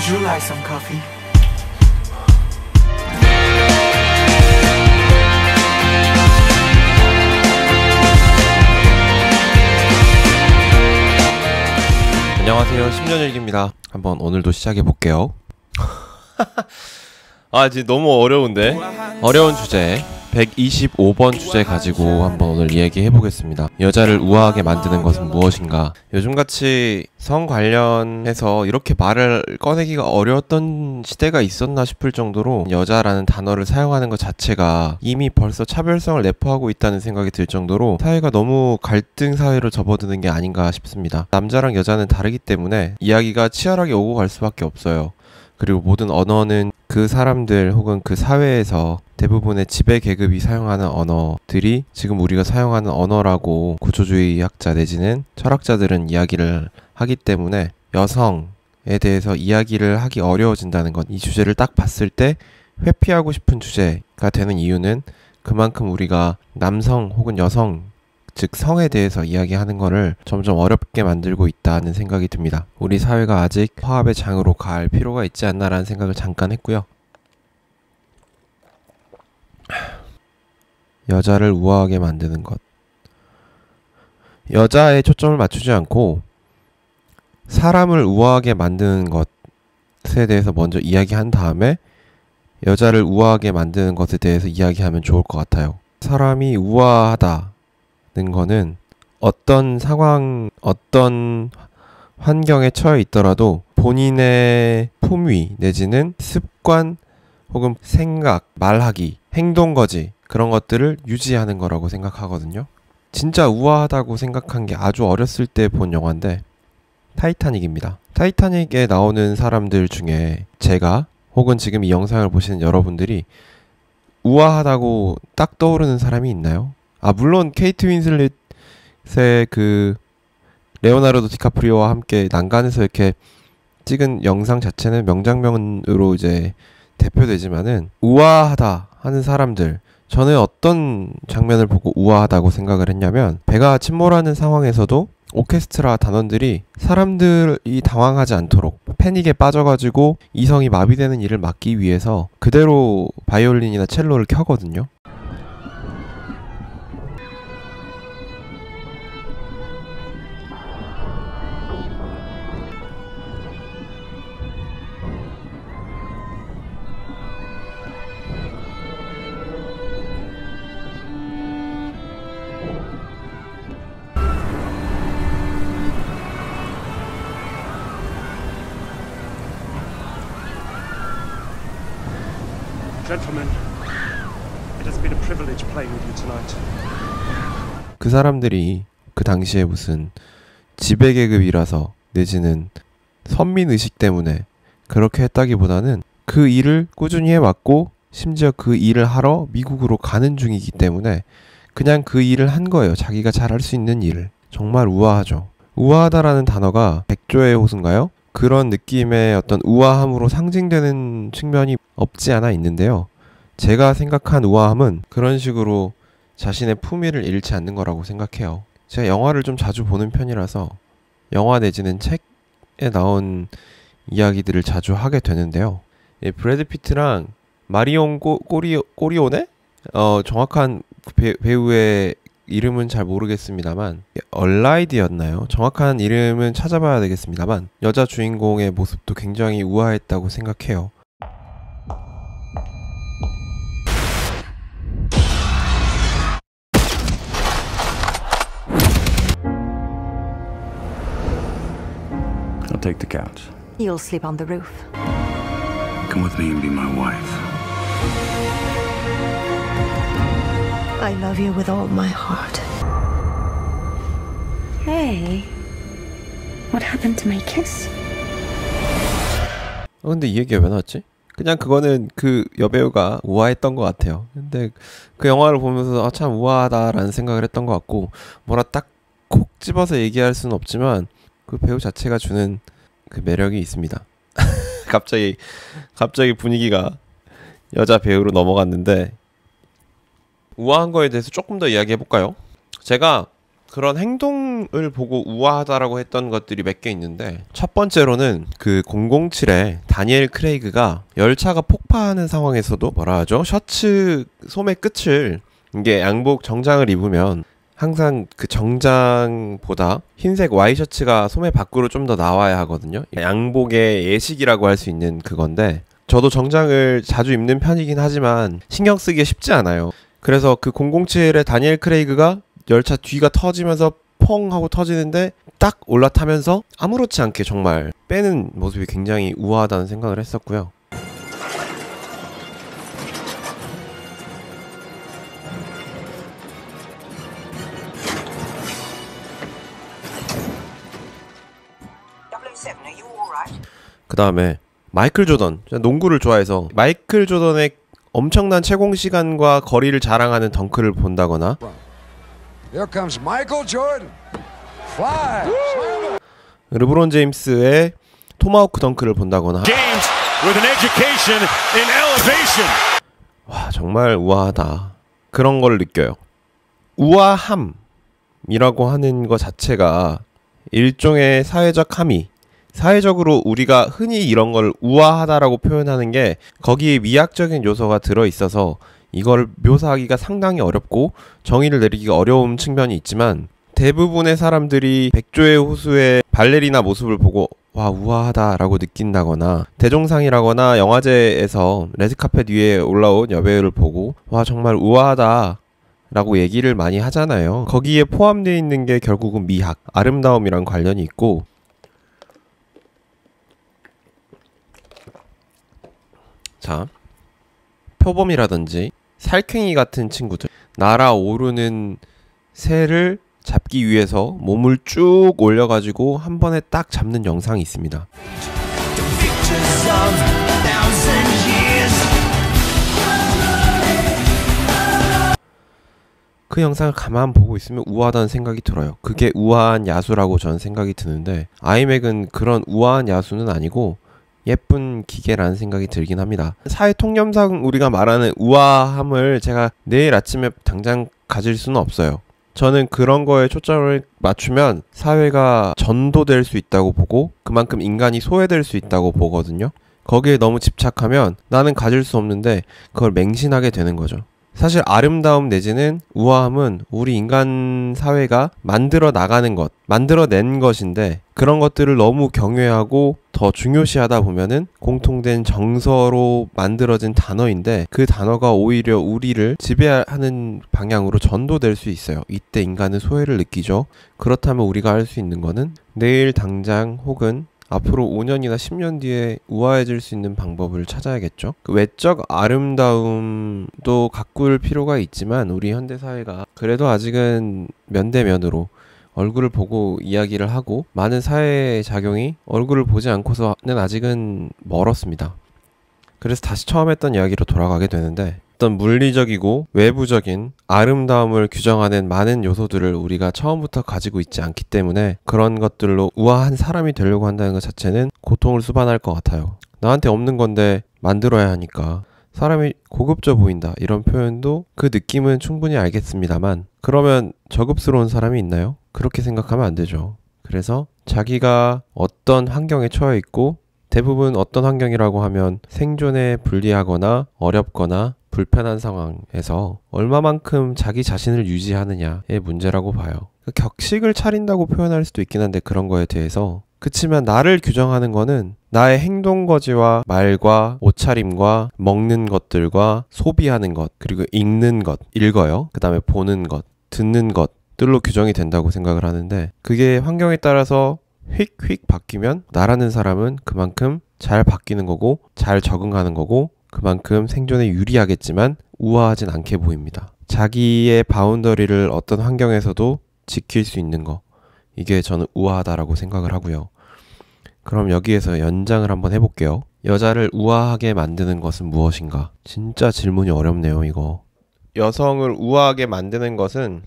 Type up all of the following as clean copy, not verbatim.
you like some coffee? 안녕하세요, 10년일기입니다. 한번 오늘도 시작해 볼게요. 아, 지금 너무 어려운데? 어려운 주제 125번 주제 가지고 한번 오늘 이야기해 보겠습니다. 여자를 우아하게 만드는 것은 무엇인가? 요즘같이 성 관련해서 이렇게 말을 꺼내기가 어려웠던 시대가 있었나 싶을 정도로 여자라는 단어를 사용하는 것 자체가 이미 벌써 차별성을 내포하고 있다는 생각이 들 정도로 사회가 너무 갈등 사회로 접어드는 게 아닌가 싶습니다. 남자랑 여자는 다르기 때문에 이야기가 치열하게 오고 갈 수밖에 없어요. 그리고 모든 언어는 그 사람들 혹은 그 사회에서 대부분의 지배 계급이 사용하는 언어들이 지금 우리가 사용하는 언어라고 구조주의 학자 내지는 철학자들은 이야기를 하기 때문에 여성에 대해서 이야기를 하기 어려워진다는 것, 이 주제를 딱 봤을 때 회피하고 싶은 주제가 되는 이유는 그만큼 우리가 남성 혹은 여성, 즉 성에 대해서 이야기하는 거를 점점 어렵게 만들고 있다는 생각이 듭니다. 우리 사회가 아직 화합의 장으로 갈 필요가 있지 않나라는 생각을 잠깐 했고요. 여자를 우아하게 만드는 것, 여자에 초점을 맞추지 않고 사람을 우아하게 만드는 것에 대해서 먼저 이야기한 다음에 여자를 우아하게 만드는 것에 대해서 이야기하면 좋을 것 같아요. 사람이 우아하다 거는 어떤 상황, 어떤 환경에 처해 있더라도 본인의 품위 내지는 습관 혹은 생각, 말하기, 행동거지 그런 것들을 유지하는 거라고 생각하거든요. 진짜 우아하다고 생각한 게 아주 어렸을 때 본 영화인데 타이타닉입니다. 타이타닉에 나오는 사람들 중에 제가 혹은 지금 이 영상을 보시는 여러분들이 우아하다고 딱 떠오르는 사람이 있나요? 아, 물론 케이트 윈슬렛의 그 레오나르도 디카프리오와 함께 난간에서 이렇게 찍은 영상 자체는 명장면으로 이제 대표되지만은 우아하다 하는 사람들, 저는 어떤 장면을 보고 우아하다고 생각을 했냐면 배가 침몰하는 상황에서도 오케스트라 단원들이 사람들이 당황하지 않도록 패닉에 빠져가지고 이성이 마비되는 일을 막기 위해서 그대로 바이올린이나 첼로를 켜거든요. Gentlemen, it has been a privilege playing with you tonight. 그 사람들이 그 당시에 무슨 지배계급이라서 내지는 선민의식 때문에 그렇게 했다기보다는 그 일을 꾸준히 해왔고 심지어 그 일을 하러 미국으로 가는 중이기 때문에 그냥 그 일을 한 거예요. 자기가 잘할 수 있는 일을. 정말 우아하죠. 우아하다라는 단어가 백조의 호수인가요? 그런 느낌의 어떤 우아함으로 상징되는 측면이 없지 않아 있는데요. 제가 생각한 우아함은 그런 식으로 자신의 품위를 잃지 않는 거라고 생각해요. 제가 영화를 좀 자주 보는 편이라서 영화 내지는 책에 나온 이야기들을 자주 하게 되는데요. 브래드 피트랑 마리온 꼬리오네? 정확한 배우의 이름은 잘 모르겠습니다만 얼라이드였나요? 정확한 이름은 찾아봐야 되겠습니다만 여자 주인공의 모습도 굉장히 우아했다고 생각해요. I'll take the couch. You'll sleep on the roof. Come with me and be my wife. I love you with all my heart. Hey, what happened to my kiss? 근데 이 얘기가 왜 나왔지? 그냥 그거는 그 여배우가 우아했던 것 같아요. 근데 그 영화를 보면서 아, 참 우아하다라는 생각을 했던 것 같고 뭐라 딱 콕 집어서 얘기할 수는 없지만 그 배우 자체가 주는 그 매력이 있습니다. 갑자기 분위기가 여자 배우로 넘어갔는데 우아한 거에 대해서 조금 더 이야기해 볼까요? 제가 그런 행동을 보고 우아하다라고 했던 것들이 몇 개 있는데, 첫 번째로는 그 007의 다니엘 크레이그가 열차가 폭파하는 상황에서도 뭐라 하죠? 셔츠 소매 끝을, 이게 양복 정장을 입으면 항상 그 정장보다 흰색 와이셔츠가 소매 밖으로 좀 더 나와야 하거든요. 양복의 예식이라고 할 수 있는 그건데, 저도 정장을 자주 입는 편이긴 하지만 신경 쓰기가 쉽지 않아요. 그래서 그 007의 다니엘 크레이그가 열차 뒤가 터지면서 펑 하고 터지는데 딱 올라타면서 아무렇지 않게 정말 빼는 모습이 굉장히 우아하다는 생각을 했었고요. 그 다음에 마이클 조던, 농구를 좋아해서 마이클 조던의 엄청난 채공 시간과 거리를 자랑하는 덩크를 본다거나, Here comes Michael Jordan. Fly. 르브론 제임스의 토마호크 덩크를 본다거나, Games with an education in elevation. 와, 정말 우아하다, 그런 걸 느껴요. 우아함이라고 하는 것 자체가 일종의 사회적 함의, 사회적으로 우리가 흔히 이런 걸 우아하다라고 표현하는 게 거기에 미학적인 요소가 들어있어서 이걸 묘사하기가 상당히 어렵고 정의를 내리기가 어려운 측면이 있지만, 대부분의 사람들이 백조의 호수의 발레리나 모습을 보고 와, 우아하다라고 느낀다거나, 대종상이라거나 영화제에서 레드카펫 위에 올라온 여배우를 보고 와, 정말 우아하다 라고 얘기를 많이 하잖아요. 거기에 포함되어 있는 게 결국은 미학, 아름다움이랑 관련이 있고, 자, 표범이라든지 살쾡이 같은 친구들, 날아오르는 새를 잡기 위해서 몸을 쭉 올려가지고 한 번에 딱 잡는 영상이 있습니다. 그 영상을 가만 보고 있으면 우아하다는 생각이 들어요. 그게 우아한 야수라고 저는 생각이 드는데, 아이맥은 그런 우아한 야수는 아니고 예쁜 기계라는 생각이 들긴 합니다. 사회 통념상 우리가 말하는 우아함을 제가 내일 아침에 당장 가질 수는 없어요. 저는 그런 거에 초점을 맞추면 사회가 전도될 수 있다고 보고 그만큼 인간이 소외될 수 있다고 보거든요. 거기에 너무 집착하면 나는 가질 수 없는데 그걸 맹신하게 되는 거죠. 사실 아름다움 내지는 우아함은 우리 인간 사회가 만들어 나가는 것, 만들어낸 것인데, 그런 것들을 너무 경외하고 더 중요시하다 보면은 공통된 정서로 만들어진 단어인데, 그 단어가 오히려 우리를 지배하는 방향으로 전도될 수 있어요. 이때 인간은 소외를 느끼죠. 그렇다면 우리가 할 수 있는 거는 내일 당장 혹은 앞으로 5년이나 10년 뒤에 우아해질 수 있는 방법을 찾아야겠죠. 그 외적 아름다움도 가꿀 필요가 있지만 우리 현대사회가 그래도 아직은 면대면으로 얼굴을 보고 이야기를 하고, 많은 사회 작용이 얼굴을 보지 않고서는 아직은 멀었습니다. 그래서 다시 처음 했던 이야기로 돌아가게 되는데, 어떤 물리적이고 외부적인 아름다움을 규정하는 많은 요소들을 우리가 처음부터 가지고 있지 않기 때문에 그런 것들로 우아한 사람이 되려고 한다는 것 자체는 고통을 수반할 것 같아요. 나한테 없는 건데 만들어야 하니까 사람이 고급져 보인다, 이런 표현도 그 느낌은 충분히 알겠습니다만, 그러면 저급스러운 사람이 있나요? 그렇게 생각하면 안 되죠. 그래서 자기가 어떤 환경에 처해 있고, 대부분 어떤 환경이라고 하면 생존에 불리하거나 어렵거나 불편한 상황에서 얼마만큼 자기 자신을 유지하느냐의 문제라고 봐요. 격식을 차린다고 표현할 수도 있긴 한데 그런 거에 대해서, 그치만 나를 규정하는 거는 나의 행동거지와 말과 옷차림과 먹는 것들과 소비하는 것, 그리고 읽는 것, 읽어요. 그 다음에 보는 것, 듣는 것들로 규정이 된다고 생각을 하는데, 그게 환경에 따라서 휙휙 바뀌면 나라는 사람은 그만큼 잘 바뀌는 거고 잘 적응하는 거고 그만큼 생존에 유리하겠지만 우아하진 않게 보입니다. 자기의 바운더리를 어떤 환경에서도 지킬 수 있는 거, 이게 저는 우아하다라고 생각을 하고요. 그럼 여기에서 연장을 한번 해볼게요. 여자를 우아하게 만드는 것은 무엇인가? 진짜 질문이 어렵네요, 이거. 여성을 우아하게 만드는 것은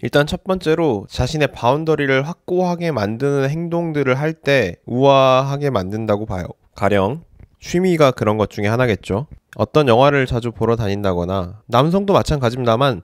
일단 첫 번째로 자신의 바운더리를 확고하게 만드는 행동들을 할 때 우아하게 만든다고 봐요. 가령 취미가 그런 것 중에 하나겠죠. 어떤 영화를 자주 보러 다닌다거나, 남성도 마찬가지입니다만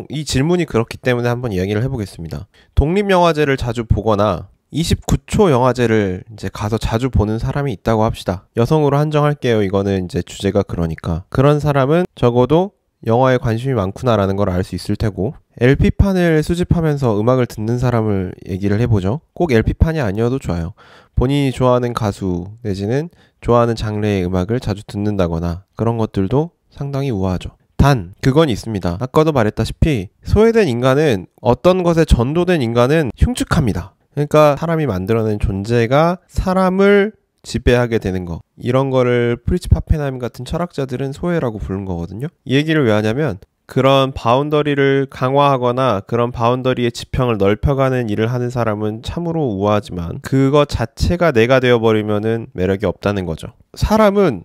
이 질문이 그렇기 때문에 한번 이야기를 해보겠습니다. 독립영화제를 자주 보거나 29초 영화제를 이제 가서 자주 보는 사람이 있다고 합시다. 여성으로 한정할게요. 이거는 이제 주제가 그러니까. 그런 사람은 적어도 영화에 관심이 많구나라는 걸 알 수 있을 테고, LP판을 수집하면서 음악을 듣는 사람을 얘기를 해보죠. 꼭 LP판이 아니어도 좋아요. 본인이 좋아하는 가수 내지는 좋아하는 장르의 음악을 자주 듣는다거나 그런 것들도 상당히 우아하죠. 단 그건 있습니다. 아까도 말했다시피 소외된 인간은, 어떤 것에 전도된 인간은 흉측합니다. 그러니까 사람이 만들어낸 존재가 사람을 지배하게 되는 거, 이런 거를 프리츠 파펜하임 같은 철학자들은 소외라고 부른 거거든요. 이 얘기를 왜 하냐면, 그런 바운더리를 강화하거나 그런 바운더리의 지평을 넓혀가는 일을 하는 사람은 참으로 우아하지만 그것 자체가 내가 되어버리면은 매력이 없다는 거죠. 사람은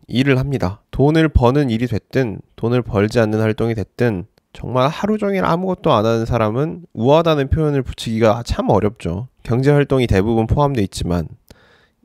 일을 합니다. 돈을 버는 일이 됐든 돈을 벌지 않는 활동이 됐든 정말 하루 종일 아무것도 안 하는 사람은 우아하다는 표현을 붙이기가 참 어렵죠. 경제활동이 대부분 포함되어 있지만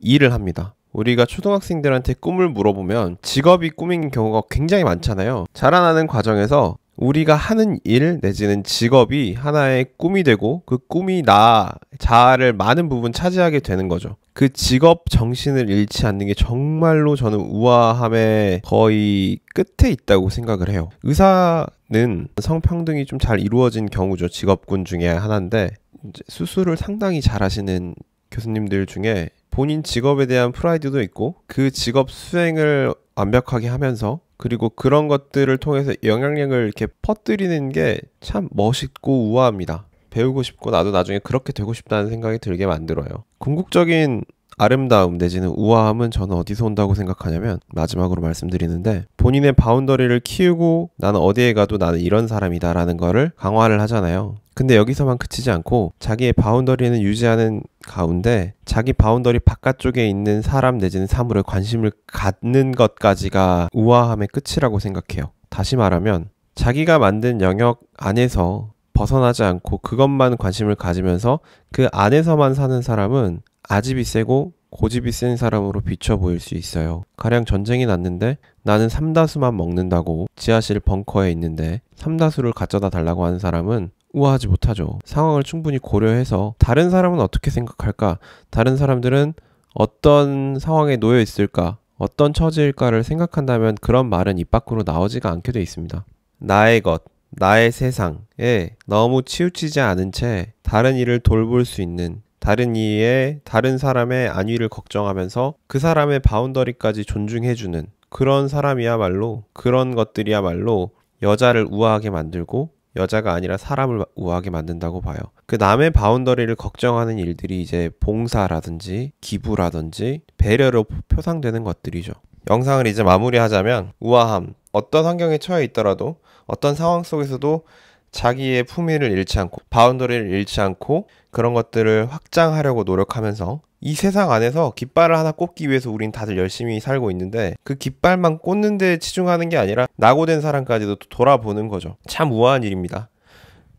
일을 합니다. 우리가 초등학생들한테 꿈을 물어보면 직업이 꿈인 경우가 굉장히 많잖아요. 자라나는 과정에서 우리가 하는 일 내지는 직업이 하나의 꿈이 되고 그 꿈이 나 자아를 많은 부분 차지하게 되는 거죠. 그 직업 정신을 잃지 않는 게 정말로 저는 우아함의 거의 끝에 있다고 생각을 해요. 의사는 성평등이 좀 잘 이루어진 경우죠. 직업군 중에 하나인데, 이제 수술을 상당히 잘 하시는 교수님들 중에 본인 직업에 대한 프라이드도 있고 그 직업 수행을 완벽하게 하면서, 그리고 그런 것들을 통해서 영향력을 이렇게 퍼뜨리는 게 참 멋있고 우아합니다. 배우고 싶고 나도 나중에 그렇게 되고 싶다는 생각이 들게 만들어요. 궁극적인 아름다움 내지는 우아함은 저는 어디서 온다고 생각하냐면, 마지막으로 말씀드리는데, 본인의 바운더리를 키우고 나는 어디에 가도 나는 이런 사람이다 라는 거를 강화를 하잖아요. 근데 여기서만 그치지 않고 자기의 바운더리는 유지하는 가운데 자기 바운더리 바깥쪽에 있는 사람 내지는 사물에 관심을 갖는 것까지가 우아함의 끝이라고 생각해요. 다시 말하면 자기가 만든 영역 안에서 벗어나지 않고 그것만 관심을 가지면서 그 안에서만 사는 사람은 아집이 세고 고집이 센 사람으로 비춰 보일 수 있어요. 가령 전쟁이 났는데 나는 삼다수만 먹는다고 지하실 벙커에 있는데 삼다수를 가져다 달라고 하는 사람은 우아하지 못하죠. 상황을 충분히 고려해서 다른 사람은 어떻게 생각할까? 다른 사람들은 어떤 상황에 놓여 있을까? 어떤 처지일까를 생각한다면 그런 말은 입 밖으로 나오지가 않게 돼 있습니다. 나의 것, 나의 세상에 너무 치우치지 않은 채 다른 일을 돌볼 수 있는, 다른 이의 다른 사람의 안위를 걱정하면서 그 사람의 바운더리까지 존중해주는 그런 사람이야말로, 그런 것들이야말로 여자를 우아하게 만들고 여자가 아니라 사람을 우아하게 만든다고 봐요. 그 남의 바운더리를 걱정하는 일들이 이제 봉사라든지 기부라든지 배려로 표상되는 것들이죠. 영상을 이제 마무리하자면, 우아함, 어떤 환경에 처해 있더라도 어떤 상황 속에서도 자기의 품위를 잃지 않고 바운더리를 잃지 않고 그런 것들을 확장하려고 노력하면서 이 세상 안에서 깃발을 하나 꽂기 위해서 우린 다들 열심히 살고 있는데, 그 깃발만 꽂는 데 치중하는 게 아니라 낙오된 사람까지도 돌아보는 거죠. 참 우아한 일입니다.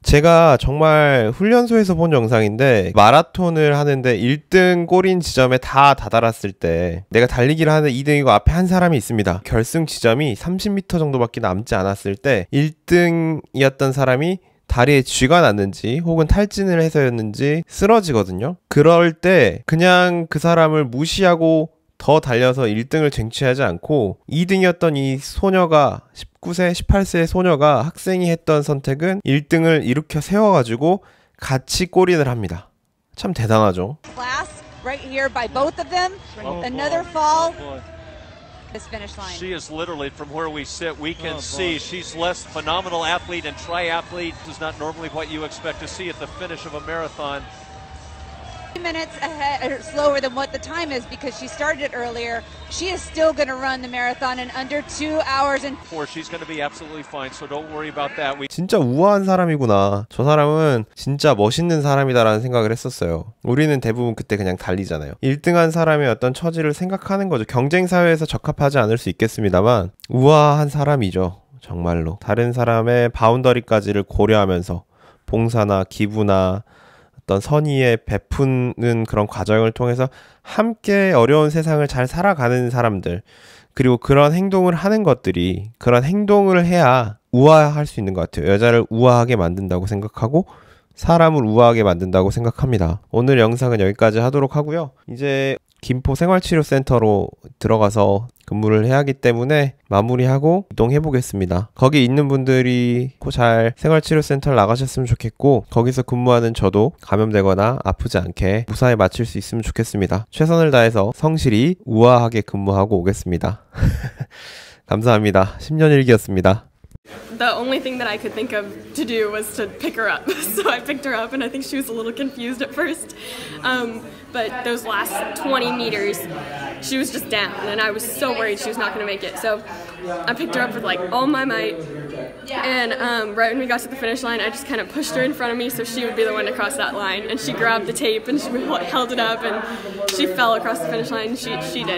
제가 정말 훈련소에서 본 영상인데, 마라톤을 하는데 1등 골인 지점에 다 다다랐을 때 내가 달리기를 하는데 2등이고 앞에 한 사람이 있습니다. 결승 지점이 30m 정도밖에 남지 않았을 때 1등이었던 사람이 다리에 쥐가 났는지 혹은 탈진을 해서였는지 쓰러지거든요. 그럴 때 그냥 그 사람을 무시하고 더 달려서 1등을 쟁취하지 않고 2등이었던 이 소녀가, 19세, 18세의 소녀가, 학생이 했던 선택은 1등을 일으켜 세워가지고 같이 골인을 합니다. 참 대단하죠. Class right here by both of them. Another fall. This finish line. She is literally, from where we sit, we can see she's less phenomenal athlete and triathlete. This is not normally what you expect to see at the finish of a marathon. 2 minutes ahead, or slower than what the time is because she started it earlier. She is still going to run the marathon in under 2 hours and. She's going to be absolutely fine, so don't worry about that. 진짜 우아한 사람이구나. 저 사람은 진짜 멋있는 사람이다라는 생각을 했었어요. 우리는 대부분 그때 그냥 달리잖아요. 1등한 사람의 어떤 처지를 생각하는 거죠. 경쟁 사회에서 적합하지 않을 수 있겠습니다만 우아한 사람이죠. 정말로. 다른 사람의 바운더리까지를 고려하면서 봉사나 기부나 어떤 선의에 베푸는 그런 과정을 통해서 함께 어려운 세상을 잘 살아가는 사람들, 그리고 그런 행동을 하는 것들이, 그런 행동을 해야 우아할 수 있는 것 같아요. 여자를 우아하게 만든다고 생각하고 사람을 우아하게 만든다고 생각합니다. 오늘 영상은 여기까지 하도록 하고요. 이제 김포 생활치료센터로 들어가서 근무를 해야 하기 때문에 마무리하고 이동해 보겠습니다. 거기 있는 분들이 잘 생활치료센터를 나가셨으면 좋겠고 거기서 근무하는 저도 감염되거나 아프지 않게 무사히 마칠 수 있으면 좋겠습니다. 최선을 다해서 성실히 우아하게 근무하고 오겠습니다. 감사합니다. 10년 일기였습니다. The only thing that I could think of to do was to pick her up. So I picked her up and I think she was a little confused at first. But those last 20 meters, she was just down and I was so worried she was not going to make it. So I picked her up with like all my might. And right when we got to the finish line, I just kind of pushed her in front of me so she would be the one to cross that line. And she grabbed the tape and she held it up and she fell across the finish line and she did it.